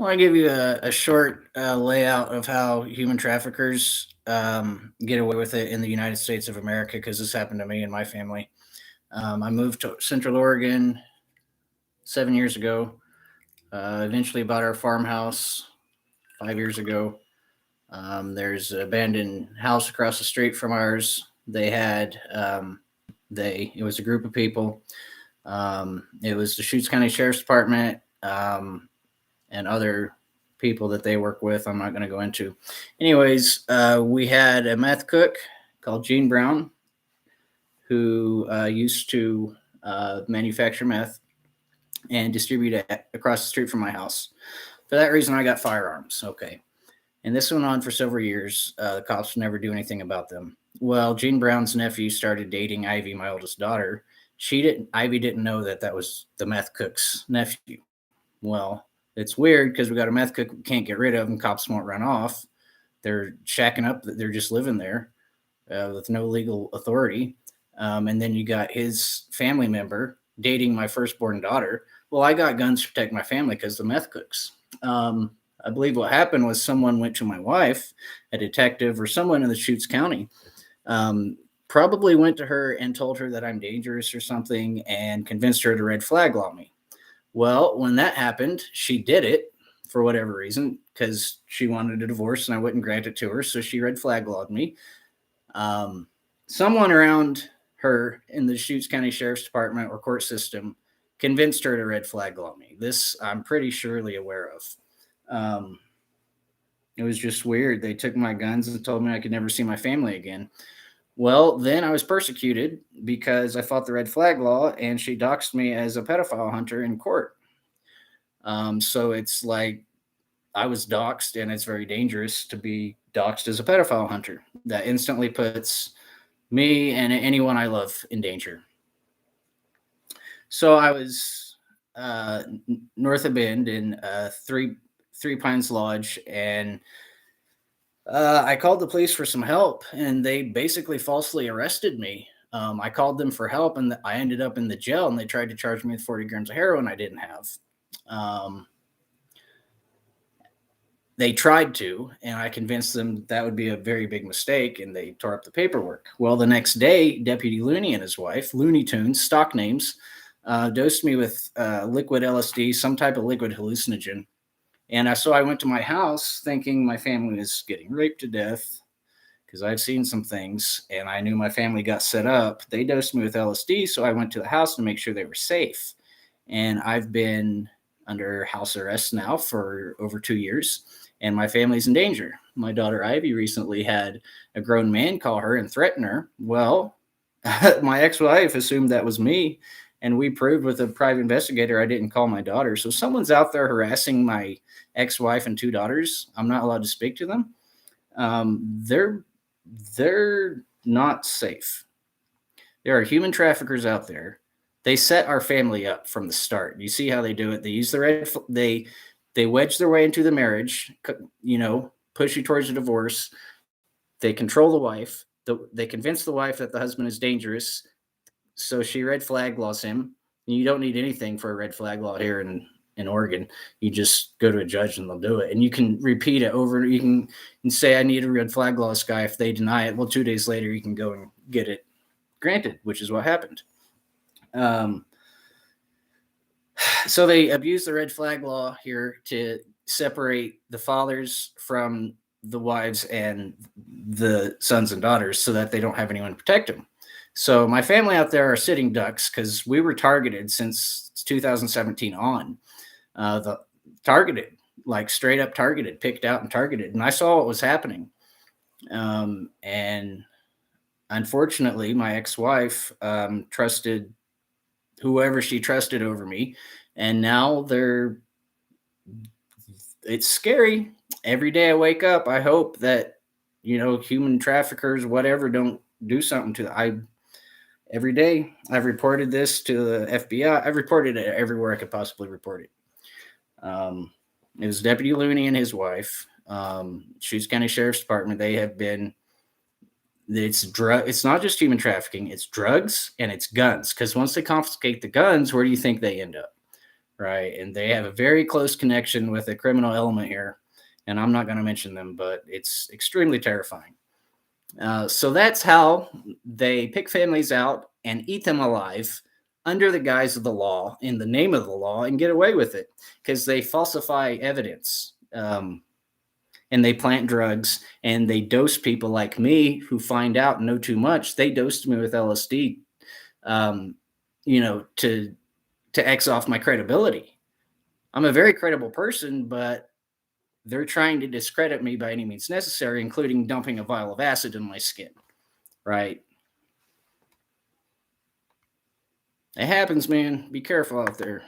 Well, I give you a short layout of how human traffickers get away with it in the United States of America because this happened to me and my family. I moved to Central Oregon 7 years ago. Eventually bought our farmhouse 5 years ago. There's an abandoned house across the street from ours. It was a group of people. It was the Shutes County Sheriff's Department. And other people that they work with. I'm not going to go into. Anyways, we had a meth cook called Gene Brown who used to manufacture meth and distribute it across the street from my house. For that reason, I got firearms. Okay. And this went on for several years. The cops would never do anything about them. Well, Gene Brown's nephew started dating Ivy, my oldest daughter. Ivy didn't know that that was the meth cook's nephew. Well, it's weird because we got a meth cook we can't get rid of, and cops won't run off. They're shacking up. They're just living there with no legal authority. And then you got his family member dating my firstborn daughter. Well, I got guns to protect my family because the meth cooks. I believe what happened was someone went to my wife, a detective or someone in the Shutes County, probably went to her and told her that I'm dangerous or something and convinced her to red flag law me. Well, when that happened, she did it for whatever reason because she wanted a divorce and I wouldn't grant it to her. So she red flag lawed me. Someone around her in the Shutes County Sheriff's Department or court system convinced her to red flag law me. This I'm pretty surely aware of. It was just weird. They took my guns and told me I could never see my family again. Well, then I was persecuted because I fought the red flag law and she doxed me as a pedophile hunter in court. So it's like I was doxed, and it's very dangerous to be doxed as a pedophile hunter. That instantly puts me and anyone I love in danger. So I was north of Bend in Three Pines Lodge, and I called the police for some help, and they basically falsely arrested me. I called them for help, and I ended up in the jail, and they tried to charge me with 40 grams of heroin I didn't have. They tried to, and I convinced them that would be a very big mistake, and they tore up the paperwork. Well, the next day, Deputy Looney and his wife, Looney Tunes, stock names, dosed me with liquid LSD, some type of liquid hallucinogen. And so I went to my house thinking my family was getting raped to death because I've seen some things and I knew my family got set up. They dosed me with LSD, so I went to the house to make sure they were safe. And I've been under house arrest now for over 2 years, and my family's in danger. My daughter Ivy recently had a grown man call her and threaten her. Well, my ex-wife assumed that was me, and we proved with a private investigator I didn't call my daughter. So someone's out there harassing my ex-wife and 2 daughters. I'm not allowed to speak to them. They're not safe. There are human traffickers out there. They set our family up from the start. You see how they do it. They use they wedge their way into the marriage, push you towards a divorce. They control the wife. They convince the wife that the husband is dangerous, so she red flag laws him. You don't need anything for a red flag law here in Oregon. You just go to a judge and they'll do it. And you can repeat it over. You can say, I need a red flag law this guy. If they deny it, well, 2 days later, you can go and get it granted, which is what happened. So they abuse the red flag law here to separate the fathers from the wives and the sons and daughters so that they don't have anyone to protect them. So my family out there are sitting ducks because we were targeted since 2017 on. The targeted, like straight up targeted, picked out and targeted. And I saw what was happening. And unfortunately, my ex-wife trusted whoever she trusted over me. And now it's scary. Every day I wake up, I hope that, human traffickers, whatever, don't do something to every day. I've reported this to the FBI. I've reported it everywhere I could possibly report it. It was Deputy Looney and his wife, Shutes County Sheriff's Department. They have been, it's not just human trafficking, it's drugs and it's guns. Because once they confiscate the guns, where do you think they end up? right? And they have a very close connection with a criminal element here. And I'm not going to mention them, but it's extremely terrifying. So that's how they pick families out and eat them alive under the guise of the law, in the name of the law, and get away with it because they falsify evidence. And they plant drugs and they dose people like me who find out and know too much. They dosed me with LSD, um, to X off my credibility. I'm a very credible person, but they're trying to discredit me by any means necessary, including dumping a vial of acid in my skin. Right? It happens, man. Be careful out there.